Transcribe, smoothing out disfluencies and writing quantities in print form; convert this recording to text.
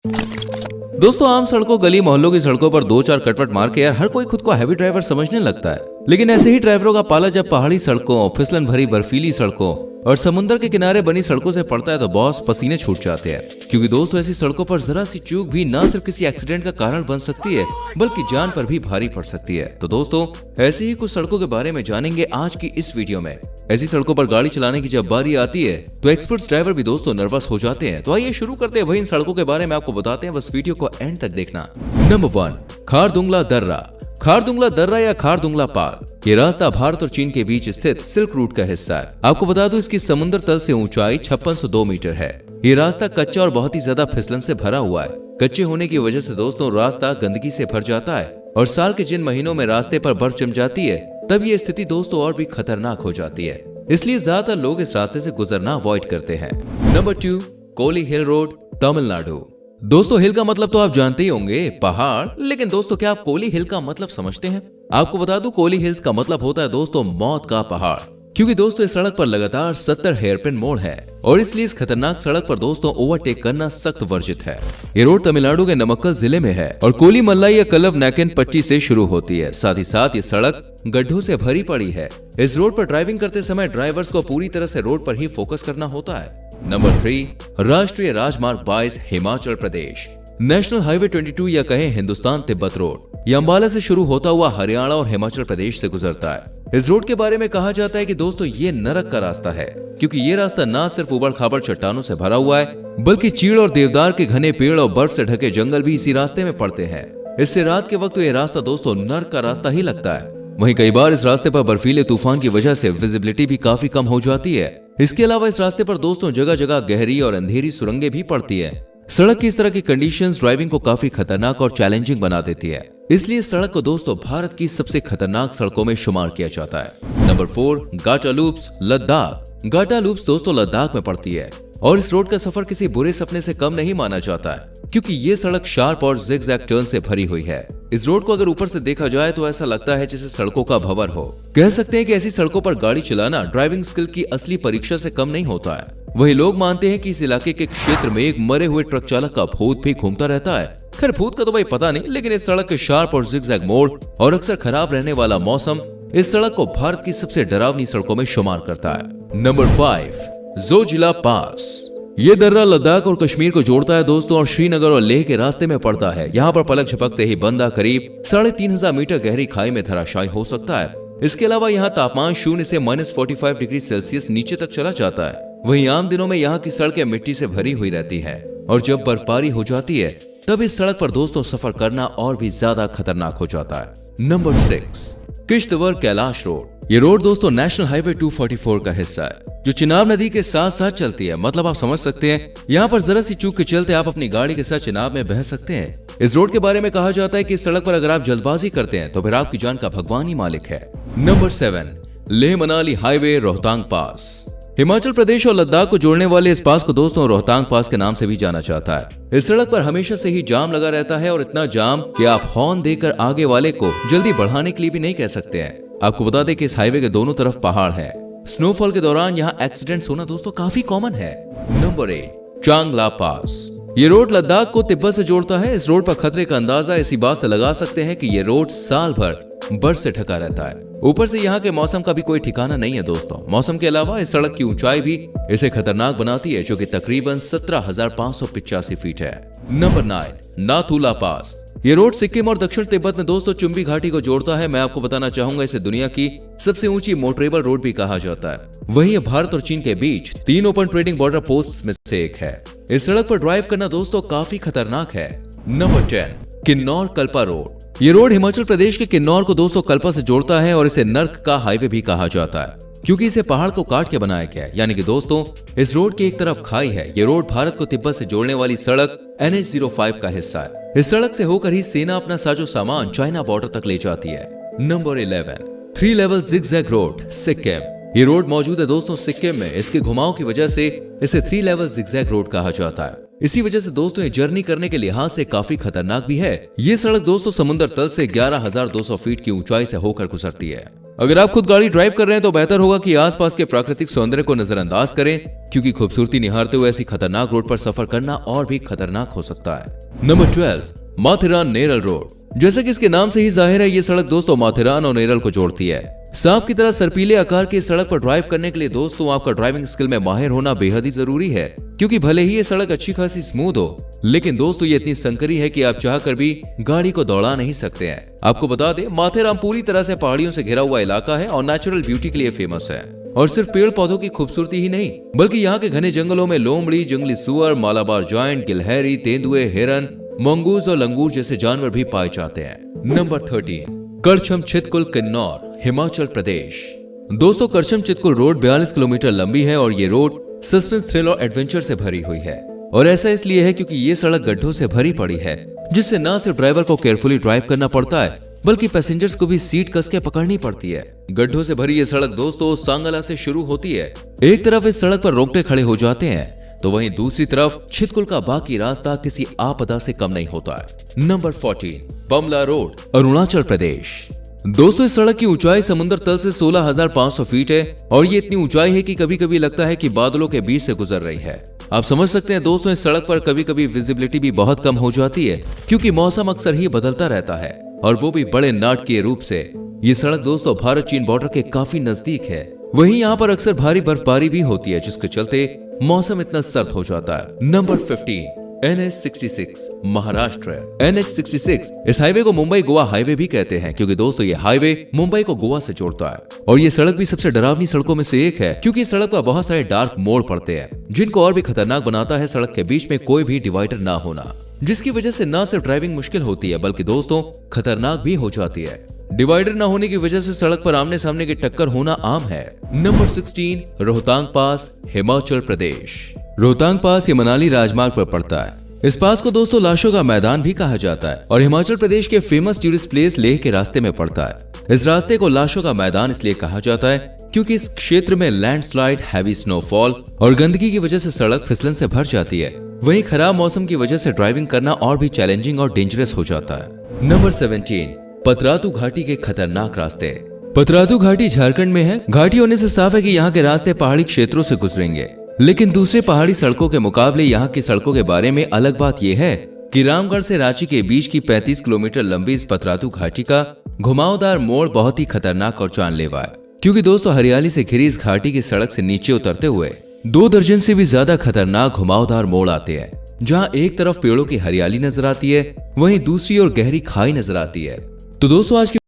दोस्तों आम सड़कों, गली मोहल्लों की सड़कों पर दो चार कटवट मार के यार हर कोई खुद को हैवी ड्राइवर समझने लगता है। लेकिन ऐसे ही ड्राइवरों का पाला जब पहाड़ी सड़कों, फिसलन भरी बर्फीली सड़कों और समुद्र के किनारे बनी सड़कों से पड़ता है तो बॉस पसीने छूट जाते हैं। क्योंकि दोस्तों ऐसी सड़कों पर जरा सी चूक भी ना सिर्फ किसी एक्सीडेंट का कारण बन सकती है बल्कि जान पर भी भारी पड़ सकती है। तो दोस्तों ऐसे ही कुछ सड़कों के बारे में जानेंगे आज की इस वीडियो में। ऐसी सड़कों पर गाड़ी चलाने की जब बारी आती है तो एक्सपर्ट्स ड्राइवर भी दोस्तों नर्वस हो जाते हैं। तो आइए शुरू करते हैं वही इन सड़कों के बारे में आपको बताते हैं, बस वीडियो को एंड तक देखना। नंबर 1, खारदुंगला दर्रा। खारदुंगला दर्रा या खारदुंगला पाल ये रास्ता भारत और चीन के बीच स्थित सिल्क रूट का हिस्सा है। आपको बता दूं इसकी समुद्र तल से ऊंचाई 5602 मीटर है। ये रास्ता कच्चा और बहुत ही ज्यादा फिसलन से भरा हुआ है। कच्चे होने की वजह से दोस्तों रास्ता गंदगी से भर जाता है और साल के जिन महीनों में रास्ते पर बर्फ जम जाती है तब ये स्थिति दोस्तों और भी खतरनाक हो जाती है। इसलिए ज्यादातर लोग इस रास्ते से गुजरना अवॉइड करते हैं। नंबर 2, कोली हिल रोड, तमिलनाडु। दोस्तों हिल का मतलब तो आप जानते ही होंगे, पहाड़। लेकिन दोस्तों क्या आप कोली हिल का मतलब समझते हैं? आपको बता दूं कोली हिल्स का मतलब होता है दोस्तों मौत का पहाड़। क्योंकि दोस्तों इस सड़क पर लगातार 70 हेयरपिन मोड़ है और इसलिए इस खतरनाक सड़क पर दोस्तों ओवरटेक करना सख्त वर्जित है। ये रोड तमिलनाडु के नमक्कल जिले में है और कोली मल्लाई या कलव नाकेन पट्टी से शुरू होती है। साथ ही साथ ये सड़क गड्ढों से भरी पड़ी है। इस रोड पर ड्राइविंग करते समय ड्राइवर्स को पूरी तरह से रोड पर ही फोकस करना होता है। नंबर 3, राष्ट्रीय राजमार्ग 22, हिमाचल प्रदेश। नेशनल हाईवे 22 या कहें हिंदुस्तान तिब्बत रोड, ये अंबाला से शुरू होता हुआ हरियाणा और हिमाचल प्रदेश से गुजरता है। इस रोड के बारे में कहा जाता है कि दोस्तों ये नरक का रास्ता है, क्योंकि ये रास्ता न सिर्फ उबड़ खाबड़ चट्टानों से भरा हुआ है बल्कि चीड़ और देवदार के घने पेड़ और बर्फ से ढके जंगल भी इसी रास्ते में पड़ते हैं। इससे रात के वक्त तो ये रास्ता दोस्तों नरक का रास्ता ही लगता है। वहीं कई बार इस रास्ते पर बर्फीले तूफान की वजह से विजिबिलिटी भी काफी कम हो जाती है। इसके अलावा इस रास्ते पर दोस्तों जगह जगह गहरी और अंधेरी सुरंगें भी पड़ती है। सड़क की इस तरह की कंडीशंस ड्राइविंग को काफी खतरनाक और चैलेंजिंग बना देती है। इसलिए इस सड़क को दोस्तों भारत की सबसे खतरनाक सड़कों में शुमार किया जाता है। नंबर 4, गाटा लूप्स, लद्दाख। गाटा लूप्स दोस्तों लद्दाख में पड़ती है और इस रोड का सफर किसी बुरे सपने से कम नहीं माना जाता है, क्योंकि ये सड़क शार्प और जिगजैग टर्न से भरी हुई है। इस रोड को अगर ऊपर से देखा जाए तो ऐसा लगता है जैसे सड़कों का भंवर हो। कह सकते हैं कि ऐसी सड़कों पर गाड़ी चलाना ड्राइविंग स्किल की असली परीक्षा से कम नहीं होता है। वही लोग मानते हैं कि इस इलाके के क्षेत्र में एक मरे हुए ट्रक चालक का भूत भी घूमता रहता है। खैर भूत का तो भाई पता नहीं, लेकिन इस सड़क के शार्प और जिगजैग मोड़ और अक्सर खराब रहने वाला मौसम इस सड़क को भारत की सबसे डरावनी सड़कों में शुमार करता है। नंबर 5, जोजिला पास। ये दर्रा लद्दाख और कश्मीर को जोड़ता है दोस्तों और श्रीनगर और लेह के रास्ते में पड़ता है। यहाँ पर पलक झपकते ही बंदा करीब 3500 मीटर गहरी खाई में धराशायी हो सकता है। इसके अलावा यहाँ तापमान 0 से -45 डिग्री सेल्सियस नीचे तक चला जाता है। वहीं आम दिनों में यहाँ की सड़कें मिट्टी से भरी हुई रहती है और जब बर्फबारी हो जाती है तब इस सड़क पर दोस्तों सफर करना और भी ज्यादा खतरनाक हो जाता है। Number 6, Kishtwar Kailash road. ये रोड दोस्तों नेशनल हाईवे 244 का हिस्सा है जो चिनाब नदी के साथ साथ चलती है। मतलब आप समझ सकते हैं यहाँ पर जरा सी चूक के चलते आप अपनी गाड़ी के साथ चिनाब में बह सकते हैं। इस रोड के बारे में कहा जाता है कि इस सड़क पर अगर आप जल्दबाजी करते हैं तो फिर आपकी जान का भगवान ही मालिक है। नंबर 7, लेह मनाली हाईवे, रोहतांग पास। हिमाचल प्रदेश और लद्दाख को जोड़ने वाले इस पास को दोस्तों रोहतांग पास के नाम से भी जाना जाता है। इस सड़क पर हमेशा से ही जाम लगा रहता है और इतना जाम कि आप हॉर्न देकर आगे वाले को जल्दी बढ़ाने के लिए भी नहीं कह सकते हैं। आपको बता दें कि इस हाईवे के दोनों तरफ पहाड़ है। स्नोफॉल के दौरान यहाँ एक्सीडेंट्स होना दोस्तों काफी कॉमन है। नंबर 8, चांगला पास। ये रोड लद्दाख को तिब्बत से जोड़ता है। इस रोड पर खतरे का अंदाजा इसी बात से लगा सकते हैं कि ये रोड साल भर बर्फ से ढका रहता है। ऊपर से यहाँ के मौसम का भी कोई ठिकाना नहीं है दोस्तों। मौसम के अलावा इस सड़क की ऊंचाई भी इसे खतरनाक बनाती है, जो कि तकरीबन 17,585 फीट है। नंबर 9, नाथुला पास। ये रोड सिक्किम और दक्षिण तिब्बत में दोस्तों चुंबी घाटी को जोड़ता है। मैं आपको बताना चाहूंगा इसे दुनिया की सबसे ऊंची मोटरेबल रोड भी कहा जाता है। वहीं ये भारत और चीन के बीच 3 ओपन ट्रेडिंग बॉर्डर पोस्ट में से एक है। इस सड़क पर ड्राइव करना दोस्तों काफी खतरनाक है। Number 10, Kinnaur Kalpa road. ये रोड हिमाचल प्रदेश के किन्नौर को दोस्तों कल्पा से जोड़ता है और इसे नर्क का हाईवे भी कहा जाता है, क्योंकि इसे पहाड़ को काट के बनाया गया है। यानी कि दोस्तों इस रोड की एक तरफ खाई है। ये रोड भारत को तिब्बत से जोड़ने वाली सड़क NH-05 का हिस्सा है। इस सड़क से होकर ही सेना अपना साजो सामान चाइना बॉर्डर तक ले जाती है। Number 11, 3 level zigzag road, Sikkim. ये रोड मौजूद है दोस्तों सिक्किम में। इसके घुमाव की वजह से इसे 3 लेवल जिगजैग रोड कहा जाता है। इसी वजह से दोस्तों ये जर्नी करने के लिहाज से काफी खतरनाक भी है। ये सड़क दोस्तों समुद्र तल से 11,200 फीट की ऊंचाई से होकर गुजरती है। अगर आप खुद गाड़ी ड्राइव कर रहे हैं तो बेहतर होगा कि आसपास के प्राकृतिक सौंदर्य को नजरअंदाज करें, क्योंकि खूबसूरती निहारते हुए ऐसी खतरनाक रोड पर सफर करना और भी खतरनाक हो सकता है। Number 12, Matheran Neral road. जैसा कि इसके नाम से ही जाहिर है, ये सड़क दोस्तों माथेरान और नेरल को जोड़ती है। सांप की तरह सर्पीले आकार की सड़क पर ड्राइव करने के लिए दोस्तों आपका ड्राइविंग स्किल में माहिर होना बेहद ही जरूरी है, क्योंकि भले ही ये सड़क अच्छी खासी स्मूथ हो, लेकिन दोस्तों ये इतनी संकरी है कि आप चाहकर भी गाड़ी को दौड़ा नहीं सकते हैं। आपको बता दें, माथेरान पूरी तरह से पहाड़ियों से घिरा हुआ इलाका है और नेचुरल ब्यूटी के लिए फेमस है। और सिर्फ पेड़ पौधों की खूबसूरती ही नहीं, बल्कि यहाँ के घने जंगलों में लोमड़ी, जंगली सुअर, मालाबार जॉइंट, गिलहरी, तेंदुए, हिरन, मंगूस और लंगूर जैसे जानवर भी पाए जाते हैं। नंबर 13, करछम छितकुल किन्नौर, हिमाचल प्रदेश। दोस्तों करछम छितकुल रोड 42 किलोमीटर लंबी है और ये रोड सस्पेंस, थ्रिल और एडवेंचर से भरी हुई है। और ऐसा इसलिए है क्योंकि ये सड़क गड्ढों से भरी पड़ी है, जिससे न सिर्फ ड्राइवर को केयरफुली ड्राइव करना पड़ता है, बल्कि पैसेंजर्स को भी सीट कस के पकड़नी पड़ती है। गड्ढों से भरी ये सड़क दोस्तों सांगला से शुरू होती है। एक तरफ इस सड़क पर रोकटे खड़े हो जाते हैं, तो वहीं दूसरी तरफ छितकुल का बाकी रास्ता किसी आपदा से कम नहीं होता है। Number 14, बमला road, Arunachal Pradesh. दोस्तों इस सड़क की ऊंचाई समुद्र तल से 16,500 फीट है और ये इतनी ऊंचाई है कि कभी कभी लगता है कि बादलों के बीच से गुजर रही है। आप समझ सकते हैं दोस्तों, इस सड़क पर कभी कभी विजिबिलिटी भी बहुत कम हो जाती है, क्योंकि मौसम अक्सर ही बदलता रहता है, और वो भी बड़े नाटकीय रूप से। ये सड़क दोस्तों भारत चीन बॉर्डर के काफी नजदीक है। वहीं यहाँ पर अक्सर भारी बर्फबारी भी होती है, जिसके चलते मौसम इतना सर्द हो जाता है। Number 15, NH66 Maharashtra. NH66 इस हाईवे को मुंबई गोवा हाईवे भी कहते हैं, क्योंकि दोस्तों ये हाईवे मुंबई को गोवा से जोड़ता है। और ये सड़क भी सबसे डरावनी सड़कों में से एक है, क्योंकि इस सड़क पर बहुत सारे डार्क मोड़ पड़ते हैं, जिनको और भी खतरनाक बनाता है सड़क के बीच में कोई भी डिवाइडर ना होना, जिसकी वजह से न सिर्फ ड्राइविंग मुश्किल होती है, बल्कि दोस्तों खतरनाक भी हो जाती है। डिवाइडर न होने की वजह से सड़क पर आमने सामने की टक्कर होना आम है। नंबर 16, रोहतांग पास, हिमाचल प्रदेश। रोहतांग पास ये मनाली राजमार्ग पर पड़ता है। इस पास को दोस्तों लाशों का मैदान भी कहा जाता है और हिमाचल प्रदेश के फेमस टूरिस्ट प्लेस लेह के रास्ते में पड़ता है। इस रास्ते को लाशों का मैदान इसलिए कहा जाता है क्योंकि इस क्षेत्र में लैंडस्लाइड, हैवी स्नोफॉल और गंदगी की वजह से सड़क फिसलन से भर जाती है। वहीं खराब मौसम की वजह से ड्राइविंग करना और भी चैलेंजिंग और डेंजरस हो जाता है। नंबर 17, पतरातू घाटी के खतरनाक रास्ते। पतरातू घाटी झारखंड में है। घाटी होने से साफ है कि यहाँ के रास्ते पहाड़ी क्षेत्रों से गुजरेंगे, लेकिन दूसरे पहाड़ी सड़कों के मुकाबले यहाँ की सड़कों के बारे में अलग बात यह है कि रामगढ़ से रांची के बीच की 35 किलोमीटर लंबी इस पतरातू घाटी का घुमावदार मोड़ बहुत ही खतरनाक और जानलेवा है, क्योंकि दोस्तों हरियाली से घिरी इस घाटी की सड़क से नीचे उतरते हुए 2 दर्जन से भी ज्यादा खतरनाक घुमावदार मोड़ आते हैं, जहाँ एक तरफ पेड़ों की हरियाली नजर आती है, वहीं दूसरी ओर गहरी खाई नजर आती है। तो दोस्तों आज की